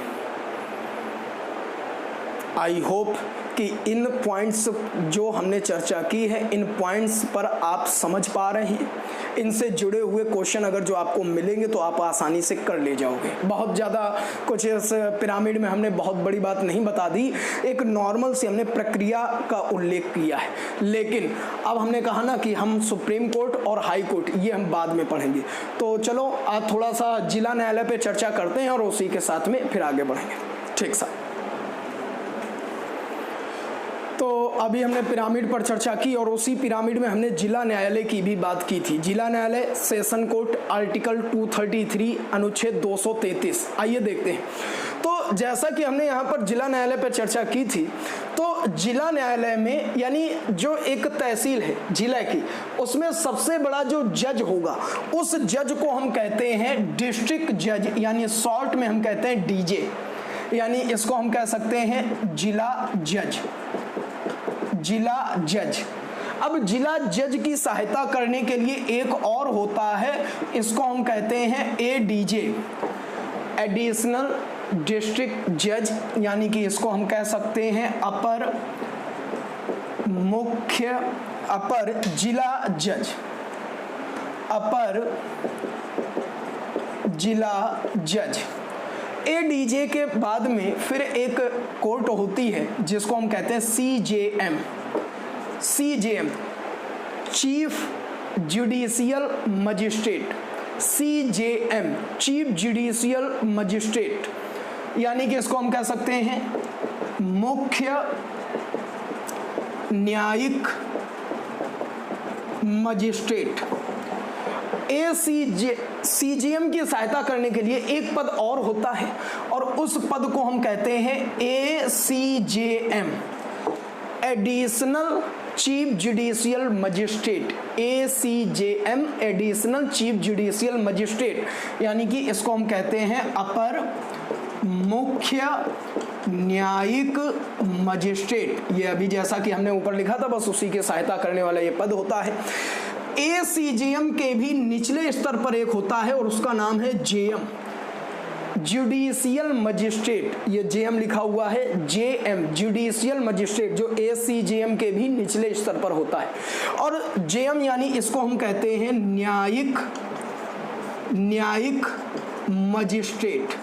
आई होप कि इन पॉइंट्स जो हमने चर्चा की है, इन पॉइंट्स पर आप समझ पा रहे हैं। इनसे जुड़े हुए क्वेश्चन अगर जो आपको मिलेंगे तो आप आसानी से कर ले जाओगे। बहुत ज़्यादा कुछ इस पिरामिड में हमने बहुत बड़ी बात नहीं बता दी, एक नॉर्मल सी हमने प्रक्रिया का उल्लेख किया है। लेकिन अब हमने कहा ना कि हम सुप्रीम कोर्ट और हाई कोर्ट ये हम बाद में पढ़ेंगे। तो चलो आज थोड़ा सा जिला न्यायालय पे चर्चा करते हैं और उसी के साथ में फिर आगे बढ़ेंगे। ठीक सा, तो अभी हमने पिरामिड पर चर्चा की और उसी पिरामिड में हमने जिला न्यायालय की भी बात की थी। जिला न्यायालय, सेशन कोर्ट, आर्टिकल 233, अनुच्छेद 233। आइए देखते हैं। तो जैसा कि हमने यहाँ पर जिला न्यायालय पर चर्चा की थी, तो जिला न्यायालय में यानी जो एक तहसील है जिला की, उसमें सबसे बड़ा जो जज होगा उस जज को हम कहते हैं डिस्ट्रिक्ट जज, यानी शॉर्ट में हम कहते हैं डीजे, यानी इसको हम कह सकते हैं जिला जज। जिला जज। अब जिला जज की सहायता करने के लिए एक और होता है, इसको हम कहते हैं एडीजे, एडिशनल डिस्ट्रिक्ट जज, यानी कि इसको हम कह सकते हैं अपर मुख्य, अपर जिला जज, अपर जिला जज। एडीजे के बाद में फिर एक कोर्ट होती है जिसको हम कहते हैं CJM, CJM, chief judicial magistrate, CJM, chief judicial magistrate, यानी कि इसको हम कह सकते हैं मुख्य न्यायिक मजिस्ट्रेट। सीजीएम की सहायता करने के लिए एक पद और होता है और उस पद को हम कहते हैं ACJM, additional chief judicial magistrate. ACJM, additional chief judicial magistrate, यानी कि इसको हम कहते हैं अपर मुख्य न्यायिक मजिस्ट्रेट। ये अभी जैसा कि हमने ऊपर लिखा था, बस उसी की सहायता करने वाला ये पद होता है। एसीजेएम के भी निचले स्तर पर एक होता है और उसका नाम है जेएम, जुडिशियल मजिस्ट्रेट। ये जेएम लिखा हुआ है, जेएम, जुडिशियल मजिस्ट्रेट, जो एसीजेएम के भी निचले स्तर पर होता है। और जेएम यानी इसको हम कहते हैं न्यायिक मजिस्ट्रेट,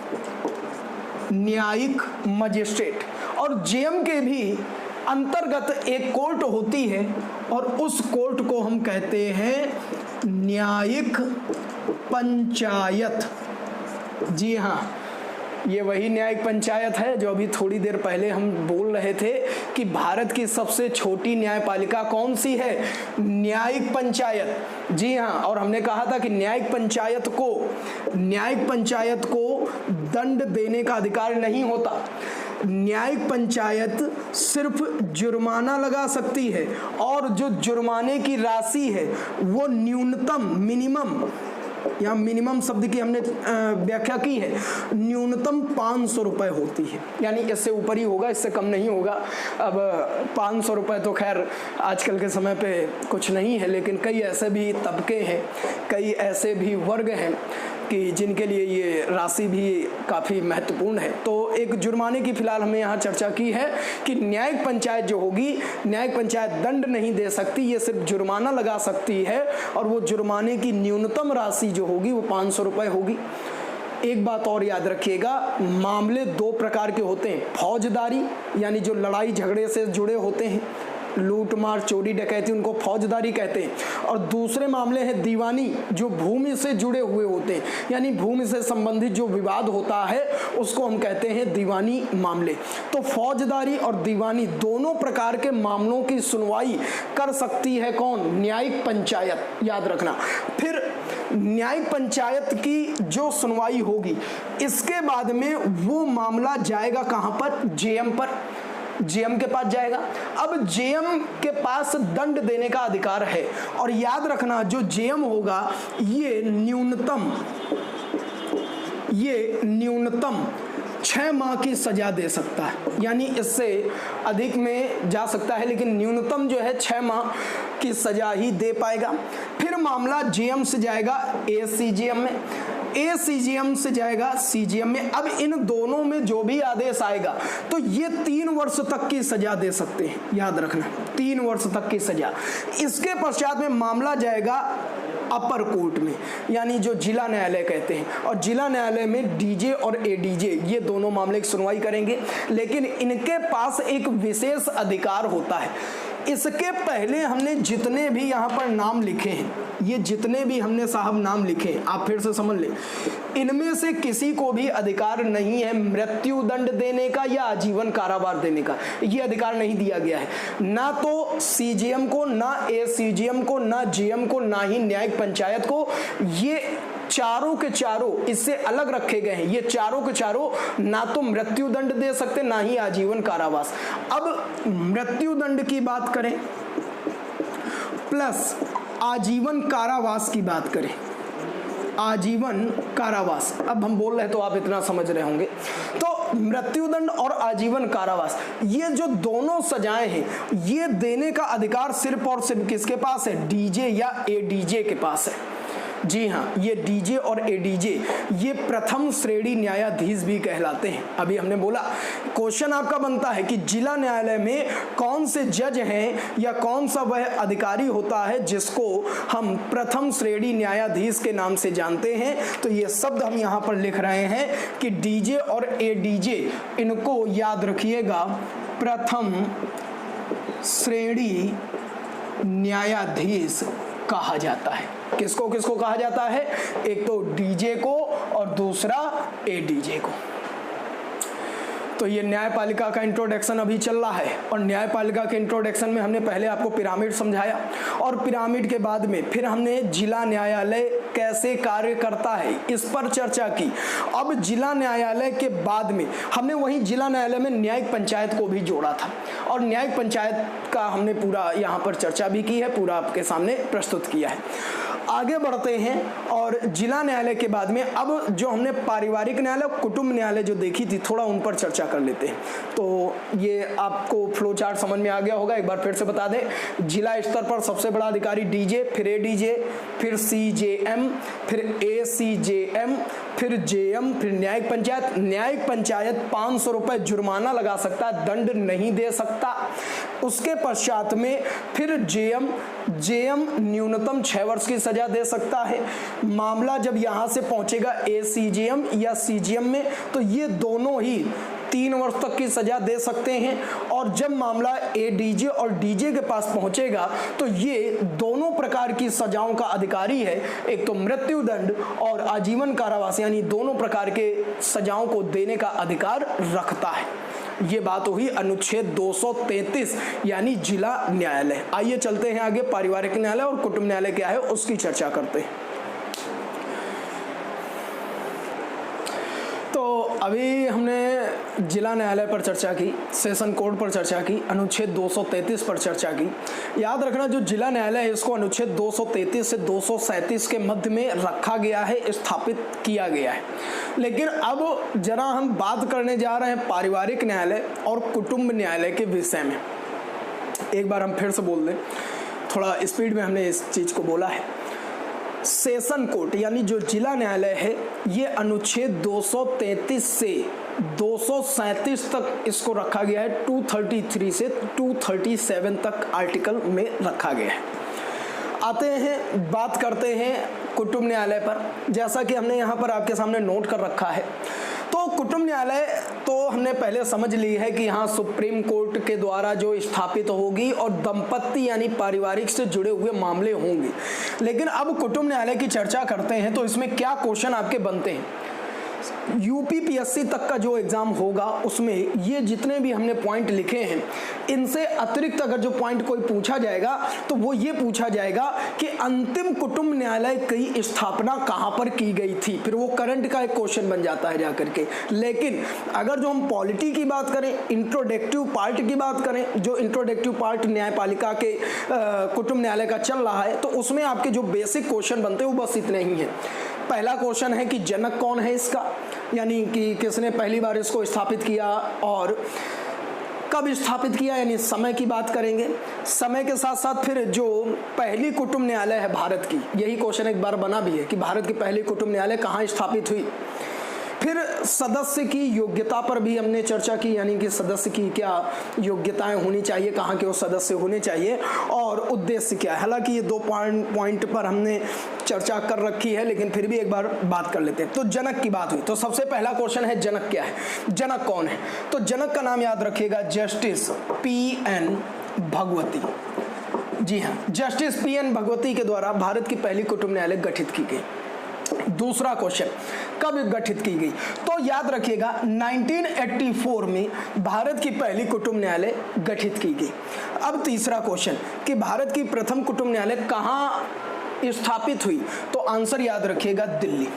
न्यायिक मजिस्ट्रेट। और जेएम के भी अंतर्गत एक कोर्ट होती है और उस कोर्ट को हम कहते हैं न्यायिक पंचायत। जी हाँ, ये वही न्यायिक पंचायत है जो अभी थोड़ी देर पहले हम बोल रहे थे कि भारत की सबसे छोटी न्यायपालिका कौन सी है? न्यायिक पंचायत। जी हाँ, और हमने कहा था कि न्यायिक पंचायत को दंड देने का अधिकार नहीं होता। न्यायिक पंचायत सिर्फ जुर्माना लगा सकती है और जो जुर्माने की राशि है वो न्यूनतम, मिनिमम, यहाँ मिनिमम शब्द की हमने व्याख्या की है, न्यूनतम 500 रुपए होती है, यानी इससे ऊपर ही होगा, इससे कम नहीं होगा। अब 500 रुपए तो खैर आजकल के समय पे कुछ नहीं है, लेकिन कई ऐसे भी तबके हैं, कई ऐसे भी वर्ग हैं कि जिनके लिए ये राशि भी काफ़ी महत्वपूर्ण है। तो एक जुर्माने की फिलहाल हमने यहाँ चर्चा की है कि न्यायिक पंचायत जो होगी, न्यायिक पंचायत दंड नहीं दे सकती, ये सिर्फ जुर्माना लगा सकती है और वो जुर्माने की न्यूनतम राशि जो होगी वो 500 रुपये होगी। एक बात और याद रखिएगा, मामले दो प्रकार के होते हैं, फौजदारी यानी जो लड़ाई झगड़े से जुड़े होते हैं, लूट मार चोरी डकैती, उनको फौजदारी कहते हैं। और दूसरे मामले हैं दीवानी, जो भूमि से जुड़े हुए होते हैं, यानी भूमि से संबंधित जो विवाद होता है उसको हम कहते हैं दीवानी मामले। तो फौजदारी और दीवानी दोनों प्रकार के मामलों की सुनवाई कर सकती है कौन? न्यायिक पंचायत, याद रखना। फिर न्यायिक पंचायत की जो सुनवाई होगी, इसके बाद में वो मामला जाएगा कहां पर? जेएम पर। जेएम के पास जाएगा। अब जेएम के पास दंड देने का अधिकार है, और याद रखना जो जेएम होगा ये न्यूनतम 6 माह की सजा दे सकता है, यानी इससे अधिक में जा सकता है, लेकिन न्यूनतम जो है 6 माह की सजा ही दे पाएगा। फिर मामला जेएम से जाएगा एसीजेएम में, एसीजेएम से जाएगा सीजेएम में। अब इन दोनों में जो भी आदेश आएगा तो ये 3 वर्ष तक की सजा दे सकते हैं, याद रखना 3 वर्ष तक की सजा। इसके पश्चात में मामला जाएगा अपर कोर्ट में, यानी जो जिला न्यायालय कहते हैं, और जिला न्यायालय में डीजे और एडीजे ये दोनों मामले की सुनवाई करेंगे, लेकिन इनके पास एक विशेष अधिकार होता है। इसके पहले हमने जितने भी यहाँ पर नाम लिखे हैं, ये जितने भी हमने साहब नाम लिखे हैं, आप फिर से समझ लें, इनमें से किसी को भी अधिकार नहीं है मृत्यु दंड देने का या आजीवन कारावास देने का। ये अधिकार नहीं दिया गया है, ना तो सीजेएम को, ना एसीजेएम को, ना जेएम को, ना ही न्यायिक पंचायत को। ये चारों के चारों इससे अलग रखे गए हैं। ये चारों के चारों ना तो मृत्यु दंड दे सकते, ना ही आजीवन कारावास। अब मृत्यु दंड की बात करें प्लस आजीवन कारावास की बात करें, आजीवन कारावास, अब हम बोल रहे हैं तो आप इतना समझ रहे होंगे। तो मृत्युदंड और आजीवन कारावास ये जो दोनों सजाएं हैं, ये देने का अधिकार सिर्फ और सिर्फ किसके पास है? डीजे या एडीजे के पास है। जी हाँ, ये डीजे और एडीजे ये प्रथम श्रेणी न्यायाधीश भी कहलाते हैं। अभी हमने बोला क्वेश्चन आपका बनता है कि जिला न्यायालय में कौन से जज हैं या कौन सा वह अधिकारी होता है जिसको हम प्रथम श्रेणी न्यायाधीश के नाम से जानते हैं। तो ये शब्द हम यहाँ पर लिख रहे हैं कि डीजे और एडीजे, इनको याद रखिएगा, प्रथम श्रेणी न्यायाधीश कहा जाता है। किसको किसको कहा जाता है? एक तो डीजे को और दूसरा एडीजे को। तो ये न्यायपालिका का इंट्रोडक्शन अभी चल रहा है, और न्यायपालिका के इंट्रोडक्शन में हमने पहले आपको पिरामिड समझाया, और पिरामिड के बाद में फिर हमने जिला न्यायालय कैसे कार्य करता है इस पर चर्चा की। अब जिला न्यायालय के बाद में हमने वहीं जिला न्यायालय में न्यायिक पंचायत को भी जोड़ा था, और न्यायिक पंचायत का हमने पूरा यहाँ पर चर्चा भी की है, पूरा आपके सामने प्रस्तुत किया है। आगे बढ़ते हैं, और जिला न्यायालय के बाद में अब जो हमने पारिवारिक न्यायालय, कुटुंब न्यायालय जो देखी थी, थोड़ा उन पर चर्चा कर लेते हैं। तो ये आपको फ्लो चार्ट समझ में आ गया होगा, एक बार फिर से बता दें। जिला स्तर पर सबसे बड़ा अधिकारी डीजे, फिर एडीजे, फिर सीजेएम, फिर एसीजेएम, फिर जेएम, फिर न्यायिक पंचायत। न्यायिक पंचायत 500 रुपए जुर्माना लगा सकता है, दंड नहीं दे सकता। उसके पश्चात में फिर जेएम, जेएम न्यूनतम 6 वर्ष की सजा दे सकता है। मामला जब यहां से पहुंचेगा एसीजेएम या सीजेएम में, तो ये दोनों ही 3 वर्ष तक की सजा दे सकते हैं। और जब मामला एडीजे और डीजे के पास पहुंचेगा तो ये दोनों प्रकार की सजाओं का अधिकारी है, एक तो मृत्यु दंड और आजीवन कारावास, यानी दोनों प्रकार के सजाओं को देने का अधिकार रखता है। ये बात हुई अनुच्छेद 233 यानी जिला न्यायालय। आइए चलते हैं आगे, पारिवारिक न्यायालय और कुटुंब न्यायालय क्या है उसकी चर्चा करते हैं। तो अभी हमने जिला न्यायालय पर चर्चा की, सेशन कोड पर चर्चा की, अनुच्छेद 233 पर चर्चा की। याद रखना जो जिला न्यायालय है इसको अनुच्छेद 233 से 237 के मध्य में रखा गया है, स्थापित किया गया है। लेकिन अब जरा हम बात करने जा रहे हैं पारिवारिक न्यायालय और कुटुंब न्यायालय के विषय में। एक बार हम फिर से बोल दें, थोड़ा स्पीड में हमने इस चीज को बोला है। सेशन कोर्ट यानी जो जिला न्यायालय है, ये अनुच्छेद 233 से 237 तक इसको रखा गया है, 233 से 237 तक आर्टिकल में रखा गया है। आते हैं, बात करते हैं कुटुंब न्यायालय पर। जैसा कि हमने यहाँ पर आपके सामने नोट कर रखा है, तो कुटुंब न्यायालय तो हमने पहले समझ ली है कि यहाँ सुप्रीम कोर्ट के द्वारा जो स्थापित होगी और दंपत्ति यानी पारिवारिक से जुड़े हुए मामले होंगे। लेकिन अब कुटुंब न्यायालय की चर्चा करते हैं तो इसमें क्या क्वेश्चन आपके बनते हैं। यूपीपीएससी तक का जो एग्जाम होगा उसमें ये जितने भी हमने पॉइंट लिखे हैं इनसे अतिरिक्त अगर जो पॉइंट कोई पूछा जाएगा तो वो ये पूछा जाएगा कि अंतिम कुटुंब न्यायालय की स्थापना कहां पर की गई थी। फिर वो करंट का एक क्वेश्चन बन जाता है जाकर के। लेकिन अगर जो हम पॉलिटी की बात करें, इंट्रोडक्टिव पार्ट की बात करें, जो इंट्रोडक्टिव पार्ट न्यायपालिका के कुटुंब न्यायालय का चल रहा है, तो उसमें आपके जो बेसिक क्वेश्चन बनते हैं वो बस इतने ही हैं। पहला क्वेश्चन है कि जनक कौन है इसका, यानी कि किसने पहली बार इसको स्थापित किया और कब स्थापित किया, यानी समय की बात करेंगे। समय के साथ साथ फिर जो पहली कुटुंब न्यायालय है भारत की, यही क्वेश्चन एक बार बना भी है कि भारत की पहली कुटुंब न्यायालय कहाँ स्थापित हुई। फिर सदस्य की योग्यता पर भी हमने चर्चा की, यानी कि सदस्य की क्या योग्यताएं होनी चाहिए, कहाँ के वो सदस्य होने चाहिए और उद्देश्य क्या है। हालांकि ये दो पॉइंट पर हमने चर्चा कर रखी है, लेकिन फिर भी एक बार बात कर लेते हैं। तो जनक की बात हुई, तो सबसे पहला क्वेश्चन है जनक क्या है, जनक कौन है। तो जनक का नाम याद रखिएगा, जस्टिस पी.एन. भगवती। जी हाँ, जस्टिस पी.एन. भगवती के द्वारा भारत की पहली कुटुंब न्यायालय गठित की गई। दूसरा क्वेश्चन, कब गठित की गई, तो याद रखिएगा 1984 में भारत की पहली कुटुंब न्यायालय गठित की गई। अब तीसरा क्वेश्चन कि भारत की प्रथम कुटुंब न्यायालय कहाँ स्थापित हुई, तो आंसर याद रखिएगा दिल्ली।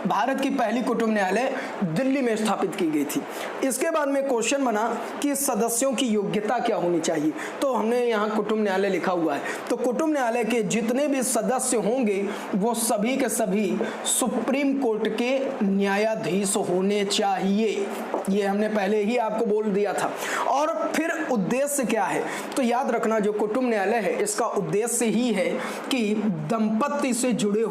भारत की पहली कुटुंब न्यायालय दिल्ली में स्थापित की गई थी। इसके बाद में क्वेश्चन बना कि सदस्यों की योग्यता क्या होनी चाहिए, तो हमने यहाँ कुटुंब न्यायालय लिखा हुआ है। तो कुटुंब न्यायालय के जितने भी सदस्य होंगे वो सभी के सभी सुप्रीम कोर्ट के न्यायाधीश होने चाहिए, ये हमने पहले ही आपको बोल दिया था। और फिर उद्देश्य क्या है, तो याद रखना जो कुटुंब न्यायालय है इसका उद्देश्य ही है कि दंपत्ति से जुड़े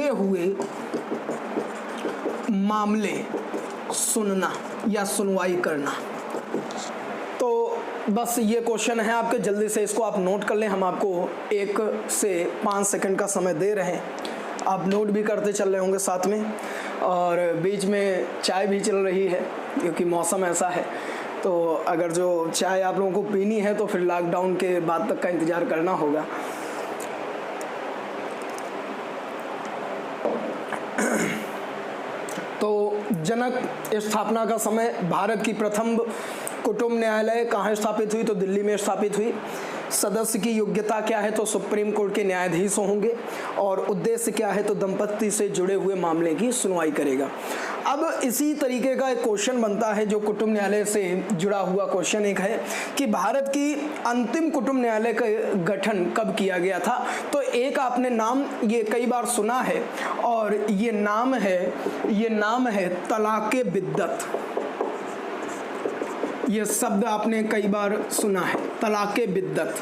हुए मामले सुनना या सुनवाई करना। तो बस ये क्वेश्चन है आपके, जल्दी से इसको आप नोट कर लें। हम आपको 1 से 5 सेकंड का समय दे रहे हैं, आप नोट भी करते चल रहे होंगे साथ में, और बीच में चाय भी चल रही है क्योंकि मौसम ऐसा है। तो अगर जो चाय आप लोगों को पीनी है तो फिर लॉकडाउन के बाद तक का इंतज़ार करना होगा। तो जनक स्थापना का समय, भारत की प्रथम कुटुंब न्यायालय कहाँ स्थापित हुई, तो दिल्ली में स्थापित हुई। सदस्य की योग्यता क्या है, तो सुप्रीम कोर्ट के न्यायाधीश होंगे। और उद्देश्य क्या है, तो दंपत्ति से जुड़े हुए मामले की सुनवाई करेगा। अब इसी तरीके का एक क्वेश्चन बनता है जो कुटुंब न्यायालय से जुड़ा हुआ क्वेश्चन एक है कि भारत की अंतिम कुटुंब न्यायालय का गठन कब किया गया था। तो एक आपने नाम ये कई बार सुना है, और ये नाम है तलाक़े बिद्दत। ये शब्द आपने कई बार सुना है, तलाक़े बिद्दत।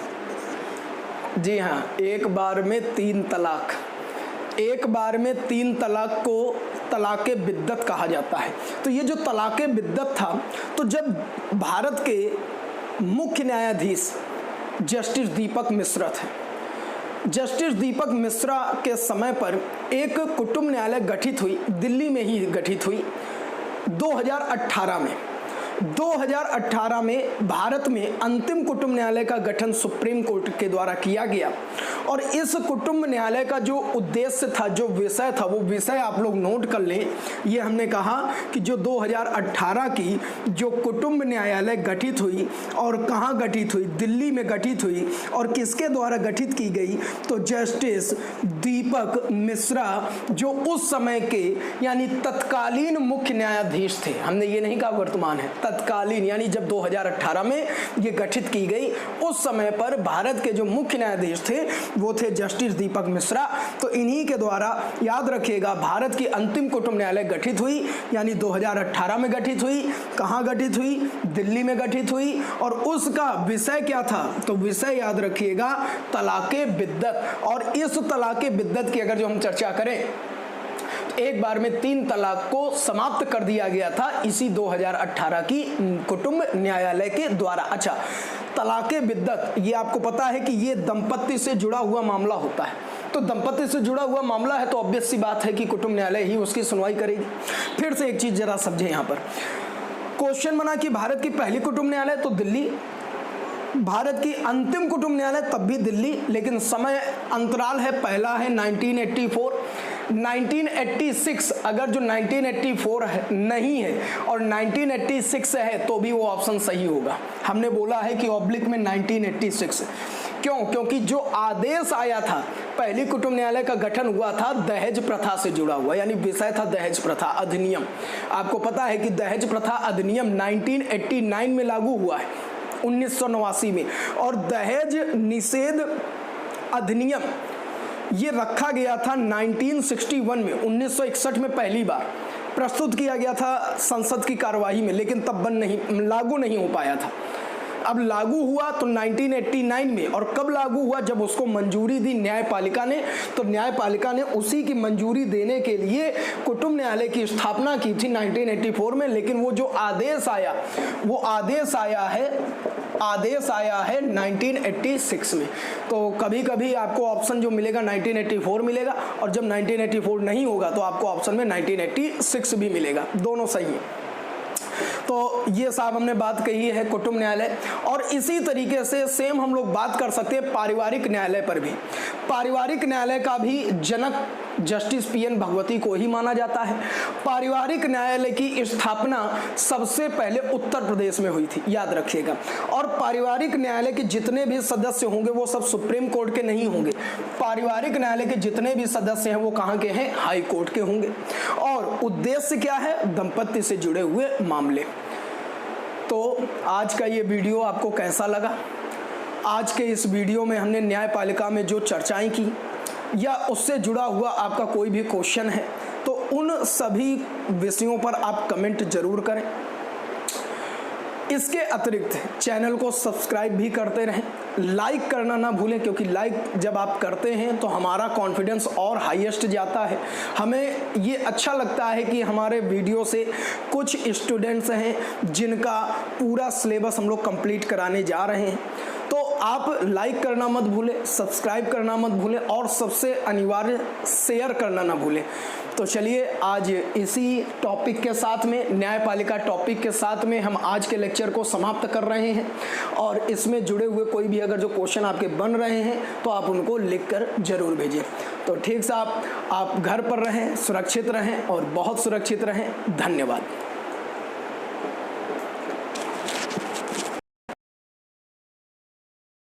जी हाँ, एक बार में 3 तलाक, एक बार में 3 तलाक को तलाक़े बिद्दत कहा जाता है। तो ये जो तलाक़े बिद्दत था, तो जब भारत के मुख्य न्यायाधीश जस्टिस दीपक मिश्रा थे, जस्टिस दीपक मिश्रा के समय पर एक कुटुंब न्यायालय गठित हुई, दिल्ली में ही गठित हुई 2018 में। 2018 में भारत में अंतिम कुटुंब न्यायालय का गठन सुप्रीम कोर्ट के द्वारा किया गया। और इस कुटुंब न्यायालय का जो उद्देश्य था, जो विषय था, वो विषय आप लोग नोट कर लें। ये हमने कहा कि जो 2018 की जो कुटुंब न्यायालय गठित हुई, और कहाँ गठित हुई, दिल्ली में गठित हुई, और किसके द्वारा गठित की गई, तो जस्टिस दीपक मिश्रा जो उस समय के यानी तत्कालीन मुख्य न्यायाधीश थे। हमने ये नहीं कहा वर्तमान है, तत्कालीन, यानी जब 2018 में ये गठित की गई उस समय पर भारत के जो मुख्य न्यायाधीश थे वो थे जस्टिस दीपक मिश्रा। तो इन्हीं के द्वारा याद रखिएगा भारत की अंतिम कुटुंब न्यायालय गठित हुई, यानी 2018 में गठित हुई। कहाँ गठित हुई, दिल्ली में गठित हुई। और उसका विषय क्या था, तो विषय याद रखिएगा तलाक़े बिद्दत। और इस तलाक़े बिद्दत की अगर जो हम चर्चा करें, एक बार में 3 तलाक को समाप्त कर दिया गया था इसी 2018 की कुटुंब न्यायालय के द्वारा। अच्छा, तलाक़े बिद्दत, ये आपको पता है कि ये दंपत्ति से जुड़ा हुआ मामला होता है। तो दंपत्ति से जुड़ा हुआ मामला है तो ऑब्वियस सी बात है कि कुटुंब न्यायालय ही उसकी सुनवाई करेगी। फिर से एक चीज जरा समझे, यहाँ पर क्वेश्चन बना कि भारत की पहली कुटुंब न्यायालय तो दिल्ली, भारत की अंतिम कुटुंब न्यायालय तब भी दिल्ली, लेकिन समय अंतराल है, पहला है 1984, 1986 अगर जो 1984 है नहीं है और 1986 है तो भी वो ऑप्शन सही होगा। हमने बोला है कि ऑब्लिक में 1986, क्यों? क्योंकि जो आदेश आया था, पहली कुटुंब न्यायालय का गठन हुआ था दहेज प्रथा से जुड़ा हुआ, यानी विषय था दहेज प्रथा अधिनियम। आपको पता है कि दहेज प्रथा अधिनियम 1989 में लागू हुआ है, 1989 में, और दहेज निषेध अधिनियम ये रखा गया था 1961 में, 1961 में पहली बार प्रस्तुत किया गया था संसद की कार्यवाही में, लेकिन तब लागू नहीं हो पाया था। अब लागू हुआ तो 1989 में, और कब लागू हुआ? जब उसको मंजूरी दी न्यायपालिका ने, तो न्यायपालिका ने उसी की मंजूरी देने के लिए कुटुंब न्यायालय की स्थापना की थी 1984 में। लेकिन वो जो आदेश आया, वो आदेश आया है 1986 में। तो कभी कभी आपको ऑप्शन जो मिलेगा 1984 मिलेगा, और जब 1984 नहीं होगा तो आपको ऑप्शन में 1986 भी मिलेगा, दोनों सही है। तो ये साहब हमने बात कही है कुटुंब न्यायालय, और इसी तरीके से सेम हम लोग बात कर सकते हैं पारिवारिक न्यायालय पर भी। पारिवारिक न्यायालय का भी जनक जस्टिस PN भगवती को ही माना जाता है। पारिवारिक न्यायालय की स्थापना सबसे पहले उत्तर प्रदेश में हुई थी, याद रखिएगा। और पारिवारिक न्यायालय के जितने भी सदस्य होंगे वो सब सुप्रीम कोर्ट के नहीं होंगे। पारिवारिक न्यायालय के जितने भी सदस्य हैं वो कहाँ के हैं? हाई कोर्ट के होंगे। और उद्देश्य क्या है? दंपत्ति से जुड़े हुए मामले। तो आज का ये वीडियो आपको कैसा लगा? आज के इस वीडियो में हमने न्यायपालिका में जो चर्चाएं की, या उससे जुड़ा हुआ आपका कोई भी क्वेश्चन है तो उन सभी विषयों पर आप कमेंट जरूर करें। इसके अतिरिक्त चैनल को सब्सक्राइब भी करते रहें, लाइक करना ना भूलें, क्योंकि लाइक जब आप करते हैं तो हमारा कॉन्फिडेंस और हाईएस्ट जाता है। हमें ये अच्छा लगता है कि हमारे वीडियो से कुछ स्टूडेंट्स हैं जिनका पूरा सिलेबस हम लोग कंप्लीट कराने जा रहे हैं। तो आप लाइक करना मत भूलें, सब्सक्राइब करना मत भूलें, और सबसे अनिवार्य शेयर करना ना भूलें। तो चलिए आज इसी टॉपिक के साथ में, न्यायपालिका टॉपिक के साथ में हम आज के लेक्चर को समाप्त कर रहे हैं। और इसमें जुड़े हुए कोई भी अगर जो क्वेश्चन आपके बन रहे हैं तो आप उनको लिखकर जरूर भेजें। तो ठीक साहब, आप घर पर रहें, सुरक्षित रहें और बहुत सुरक्षित रहें। धन्यवाद।